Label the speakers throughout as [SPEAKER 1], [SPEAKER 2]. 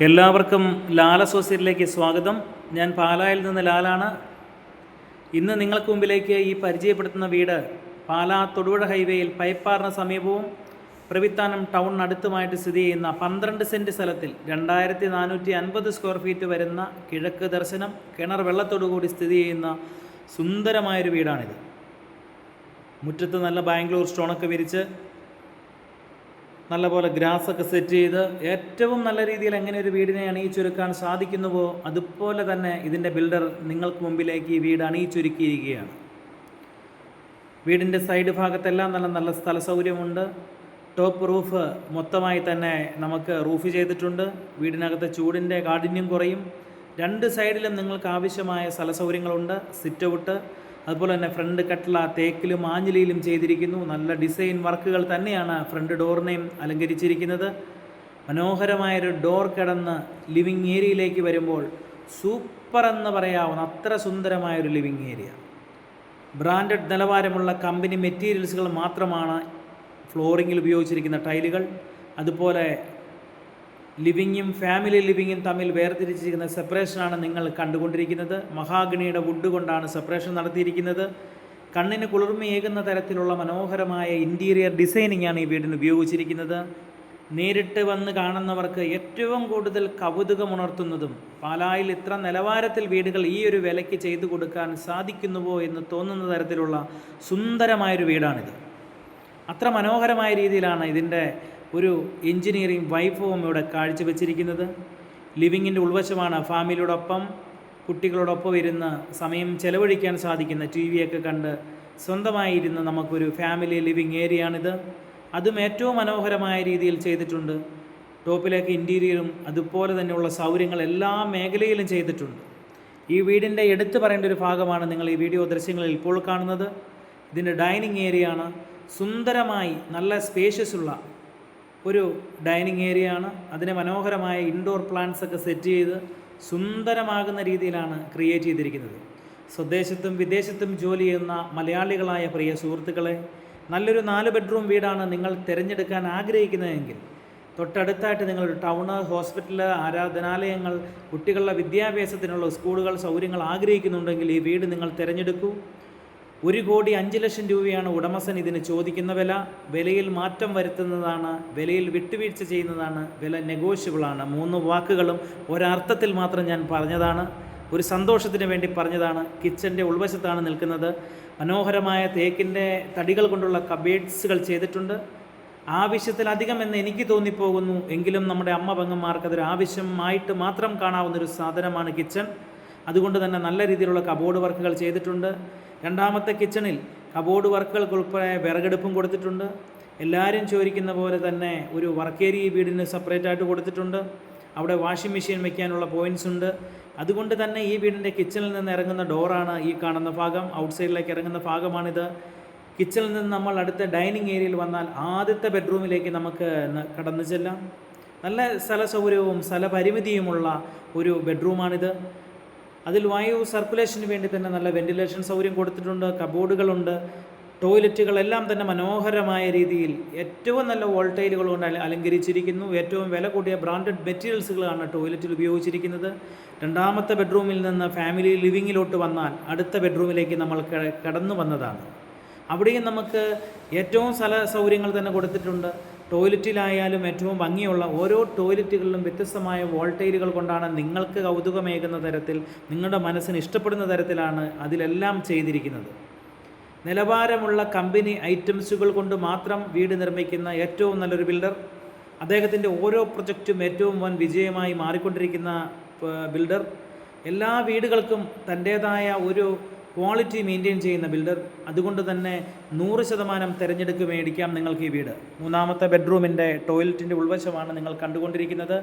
[SPEAKER 1] എല്ലാവർക്കും ലാൽ അസോസിയേറ്റിലേക്ക് സ്വാഗതം. ഞാൻ പാലായിൽ നിന്ന് ലാലാണ്. ഇന്ന് നിങ്ങൾക്ക് മുമ്പിലേക്ക് ഈ പരിചയപ്പെടുത്തുന്ന വീട് പാലാ തൊടുപുഴ ഹൈവേയിൽ പൈപ്പാറിന് സമീപവും പ്രവിത്താനം ടൗണിനടുത്തുമായിട്ട് സ്ഥിതി ചെയ്യുന്ന 12 സെൻറ്റ് സ്ഥലത്തിൽ 2450 സ്ക്വയർ ഫീറ്റ് വരുന്ന കിഴക്ക് ദർശനം കിണർ വെള്ളത്തോടുകൂടി സ്ഥിതി ചെയ്യുന്ന സുന്ദരമായൊരു വീടാണിത്. മുറ്റത്ത് നല്ല ബാംഗ്ലൂർ സ്റ്റോണൊക്കെ വിരിച്ച് നല്ലപോലെ ഗ്രാസൊക്കെ സെറ്റ് ചെയ്ത് ഏറ്റവും നല്ല രീതിയിൽ എങ്ങനെ ഒരു വീടിനെ അണിയിച്ചൊരുക്കാൻ സാധിക്കുന്നുവോ അതുപോലെ തന്നെ ഇതിൻ്റെ ബിൽഡർ നിങ്ങൾക്ക് മുമ്പിലേക്ക് ഈ വീട് അണിയിച്ചൊരുക്കിയിരിക്കുകയാണ്. വീടിൻ്റെ സൈഡ് ഭാഗത്തെല്ലാം നല്ല സ്ഥല സൗകര്യമുണ്ട്. ടോപ്പ് റൂഫ് മൊത്തമായി തന്നെ നമുക്ക് റൂഫ് ചെയ്തിട്ടുണ്ട്. വീടിനകത്തെ ചൂടിൻ്റെ കാഠിന്യം കുറയും. 2 സൈഡിലും നിങ്ങൾക്ക് ആവശ്യമായ സ്ഥല സൗകര്യങ്ങളുണ്ട്. സിറ്റ് ഔട്ട്, അതുപോലെ തന്നെ ഫ്രണ്ട് കട്ട്ള തേക്കിലും ആഞ്ഞിലിയിലും ചെയ്തിരിക്കുന്നു. നല്ല ഡിസൈൻ വർക്കുകൾ തന്നെയാണ് ഫ്രണ്ട് ഡോറിനെയും അലങ്കരിച്ചിരിക്കുന്നത്. മനോഹരമായൊരു ഡോർ കടന്ന് ലിവിങ് ഏരിയയിലേക്ക് വരുമ്പോൾ സൂപ്പർ എന്ന് പറയാവുന്ന അത്ര സുന്ദരമായൊരു ലിവിങ് ഏരിയ. ബ്രാൻഡഡ് നിലവാരമുള്ള കമ്പനി മെറ്റീരിയൽസുകൾ മാത്രമാണ് ഫ്ലോറിങ്ങിൽ ഉപയോഗിച്ചിരിക്കുന്ന ടൈലുകൾ. അതുപോലെ ലിവിങ്ങും ഫാമിലി ലിവിങ്ങും തമ്മിൽ വേർതിരിച്ചിരിക്കുന്ന സെപ്പറേഷനാണ് നിങ്ങൾ കണ്ടുകൊണ്ടിരിക്കുന്നത്. മഹാഗണിയുടെ വുഡ് കൊണ്ടാണ് സെപ്പറേഷൻ നടത്തിയിരിക്കുന്നത്. കണ്ണിന് കുളിർമയേകുന്ന തരത്തിലുള്ള മനോഹരമായ ഇൻറ്റീരിയർ ഡിസൈനിങ് ആണ് ഈ വീടിന് ഉപയോഗിച്ചിരിക്കുന്നത്. നേരിട്ട് വന്ന് കാണുന്നവർക്ക് ഏറ്റവും കൂടുതൽ കൗതുകമുണർത്തുന്നതും പാലായിൽ ഇത്ര നിലവാരത്തിൽ വീടുകൾ ഈ ഒരു വിലയ്ക്ക് ചെയ്തു കൊടുക്കാൻ സാധിക്കുന്നുവോ എന്ന് തോന്നുന്ന തരത്തിലുള്ള സുന്ദരമായൊരു വീടാണിത്. അത്ര മനോഹരമായ രീതിയിലാണ് ഇതിൻ്റെ ഒരു എൻജിനീയറിംഗ് വൈഭവം ഇവിടെ കാഴ്ചവെച്ചിരിക്കുന്നത്. ലിവിങ്ങിൻ്റെ ഉൾവശമാണ് ഫാമിലിയോടൊപ്പം കുട്ടികളോടൊപ്പം ഇരുന്ന് സമയം ചെലവഴിക്കാൻ സാധിക്കുന്ന TV ഒക്കെ കണ്ട് സ്വന്തമായി ഇരുന്ന് നമുക്കൊരു ഫാമിലി ലിവിങ് ഏരിയയാണിത്. അതും ഏറ്റവും മനോഹരമായ രീതിയിൽ ചെയ്തിട്ടുണ്ട്. ടോപ്പിലേക്ക് ഇൻറ്റീരിയറും അതുപോലെ തന്നെയുള്ള സൗകര്യങ്ങൾ എല്ലാ മേഖലയിലും ചെയ്തിട്ടുണ്ട്. ഈ വീടിൻ്റെ എടുത്തു പറയേണ്ട ഒരു ഭാഗമാണ് നിങ്ങൾ ഈ വീഡിയോ ദൃശ്യങ്ങളിൽ ഇപ്പോൾ കാണുന്നത്. ഇതിൻ്റെ ഡൈനിങ് ഏരിയയാണ്. സുന്ദരമായി നല്ല സ്പേഷ്യസ് ഉള്ള ഒരു ഡൈനിങ് ഏരിയ ആണ്. അതിനെ മനോഹരമായ ഇൻഡോർ പ്ലാന്റ്സ് ഒക്കെ സെറ്റ് ചെയ്ത് സുന്ദരമാകുന്ന രീതിയിലാണ് ക്രിയേറ്റ് ചെയ്തിരിക്കുന്നത്. സ്വദേശത്തും വിദേശത്തും ജോലി ചെയ്യുന്ന മലയാളികളായ പ്രിയ സുഹൃത്തുക്കളെ, നല്ലൊരു 4 ബെഡ്റൂം വീടാണ് നിങ്ങൾ തിരഞ്ഞെടുക്കാൻ ആഗ്രഹിക്കുന്നതെങ്കിൽ തൊട്ടടുത്തായിട്ട് നിങ്ങളൊരു ടൗണ്, ഹോസ്പിറ്റൽ, ആരാധനാലയങ്ങൾ, കുട്ടികളുടെ വിദ്യാഭ്യാസത്തിനുള്ള സ്കൂളുകൾ, സൗകര്യങ്ങൾ ആഗ്രഹിക്കുന്നുണ്ടെങ്കിൽ ഈ വീട് നിങ്ങൾ തിരഞ്ഞെടുക്കൂ. 1,05 ലക്ഷം രൂപയാണ് ഉടമസ്ഥൻ ഇതിന് ചോദിക്കുന്ന വില. വിലയിൽ മാറ്റം വരുത്തുന്നതാണ്, വിലയിൽ വിട്ടുവീഴ്ച ചെയ്യുന്നതാണ്, വില നെഗോഷ്യബിളാണ്. 3 വാക്കുകളും ഒരർത്ഥത്തിൽ മാത്രം ഞാൻ പറഞ്ഞതാണ്, ഒരു സന്തോഷത്തിന് വേണ്ടി പറഞ്ഞതാണ്. കിച്ചൻ്റെ ഉൾവശത്താണ് നിൽക്കുന്നത്. മനോഹരമായ തേക്കിൻ്റെ തടികൾ കൊണ്ടുള്ള കബേഡ്സുകൾ ചെയ്തിട്ടുണ്ട്. ആവശ്യത്തിലധികം എന്ന് എനിക്ക് തോന്നിപ്പോകുന്നു. എങ്കിലും നമ്മുടെ അമ്മ പെങ്ങന്മാർക്ക് അതൊരു ആവശ്യമായിട്ട് മാത്രം കാണാവുന്നൊരു സാധനമാണ് കിച്ചൺ. അതുകൊണ്ട് തന്നെ നല്ല രീതിയിലുള്ള കബോർഡ് വർക്കുകൾ ചെയ്തിട്ടുണ്ട്. രണ്ടാമത്തെ കിച്ചണിൽ കബോർഡ് വർക്കുകൾക്ക് ഉൾപ്പെടെ വിറകടുപ്പും കൊടുത്തിട്ടുണ്ട്. എല്ലാവരും ചോദിക്കുന്ന പോലെ തന്നെ ഒരു വർക്ക് ഏരിയ വീടിന് സെപ്പറേറ്റായിട്ട് കൊടുത്തിട്ടുണ്ട്. അവിടെ വാഷിംഗ് മെഷീൻ വയ്ക്കാനുള്ള പോയിൻറ്റ്സ് ഉണ്ട്. അതുകൊണ്ട് തന്നെ ഈ വീടിൻ്റെ കിച്ചണിൽ നിന്ന് ഇറങ്ങുന്ന ഡോറാണ് ഈ കാണുന്ന ഭാഗം. ഔട്ട്സൈഡിലേക്ക് ഇറങ്ങുന്ന ഭാഗമാണിത്. കിച്ചണിൽ നിന്ന് നമ്മൾ അടുത്ത ഡൈനിങ് ഏരിയയിൽ വന്നാൽ ആദ്യത്തെ ബെഡ്റൂമിലേക്ക് നമുക്ക് കടന്നു ചെല്ലാം. നല്ല സ്ഥല സൗകര്യവും സ്ഥലപരിമിതിയുമുള്ള ഒരു ബെഡ്റൂമാണിത്. അതിൽ വായു സർക്കുലേഷന് വേണ്ടി തന്നെ നല്ല വെന്റിലേഷൻ സൗകര്യം കൊടുത്തിട്ടുണ്ട്. കബോർഡുകളുണ്ട്. ടോയ്ലറ്റുകളെല്ലാം തന്നെ മനോഹരമായ രീതിയിൽ ഏറ്റവും നല്ല വോൾട്ടൈലുകൾ കൊണ്ട് അലങ്കരിച്ചിരിക്കുന്നു. ഏറ്റവും വില കൂടിയ ബ്രാൻഡഡ് മെറ്റീരിയൽസുകളാണ് ടോയ്ലറ്റിൽ ഉപയോഗിച്ചിരിക്കുന്നത്. രണ്ടാമത്തെ ബെഡ്റൂമിൽ നിന്ന് ഫാമിലി ലിവിങ്ങിലോട്ട് വന്നാൽ അടുത്ത ബെഡ്റൂമിലേക്ക് നമ്മൾ കടന്നു വന്നതാണ്. അവിടെയും നമുക്ക് ഏറ്റവും സ്ഥല സൗകര്യങ്ങൾ തന്നെ കൊടുത്തിട്ടുണ്ട്. ടോയ്ലറ്റിലായാലും ഏറ്റവും ഭംഗിയുള്ള ഓരോ ടോയ്ലറ്റുകളിലും വ്യത്യസ്തമായ വോൾട്ടൈലുകൾ കൊണ്ടാണ് നിങ്ങൾക്ക് കൗതുകമേകുന്ന തരത്തിൽ, നിങ്ങളുടെ മനസ്സിന് ഇഷ്ടപ്പെടുന്ന തരത്തിലാണ് അതിലെല്ലാം ചെയ്തിരിക്കുന്നത്. നിലവാരമുള്ള കമ്പനി ഐറ്റംസുകൾ കൊണ്ട് മാത്രം വീട് നിർമ്മിക്കുന്ന ഏറ്റവും നല്ലൊരു ബിൽഡർ. അദ്ദേഹത്തിൻ്റെ ഓരോ പ്രൊജക്റ്റും ഏറ്റവും വൻ വിജയമായി മാറിക്കൊണ്ടിരിക്കുന്ന ബിൽഡർ. എല്ലാ വീടുകൾക്കും തൻ്റേതായ ഒരു ക്വാളിറ്റി മെയിൻറ്റെയിൻ ചെയ്യുന്ന ബിൽഡർ. അതുകൊണ്ട് തന്നെ 100% തിരഞ്ഞെടുക്ക് മേടിക്കാം നിങ്ങൾക്ക് ഈ വീട്. മൂന്നാമത്തെ ബെഡ്റൂമിൻ്റെ ടോയ്ലറ്റിൻ്റെ ഉൾവശമാണ് നിങ്ങൾ കണ്ടുകൊണ്ടിരിക്കുന്നത്.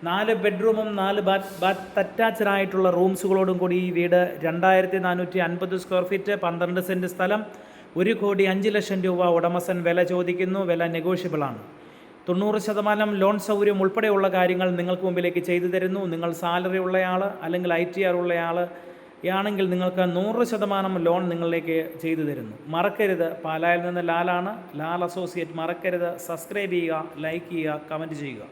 [SPEAKER 1] 4 ബെഡ്റൂമും 4 ബാത്ത് അറ്റാച്ച്ഡ് ആയിട്ടുള്ള റൂംസുകളോടും കൂടി ഈ വീട് 2450 സ്ക്വയർ ഫീറ്റ്, 12 സെൻറ്റ് സ്ഥലം, 1,05 ലക്ഷം രൂപ ഉടമസ്ഥൻ വില ചോദിക്കുന്നു. വില നെഗോഷ്യബിളാണ്. 90% ലോൺ സൗകര്യം ഉൾപ്പെടെയുള്ള കാര്യങ്ങൾ നിങ്ങൾക്ക് മുമ്പിലേക്ക് ചെയ്തു തരുന്നു. നിങ്ങൾ സാലറി ഉള്ളയാൾ അല്ലെങ്കിൽ ITR ഉള്ളയാൾ യാണെങ്കിൽ നിങ്ങൾക്ക് 100% ലോൺ നിങ്ങളിലേക്ക് ചെയ്തു തരുന്നു. മറക്കരുത്, പാലായിൽ നിന്ന് ലാലാണ്, ലാൽ അസോസിയേറ്റ്. മറക്കരുത്, സബ്സ്ക്രൈബ് ചെയ്യുക, ലൈക്ക് ചെയ്യുക, കമൻറ്റ് ചെയ്യുക.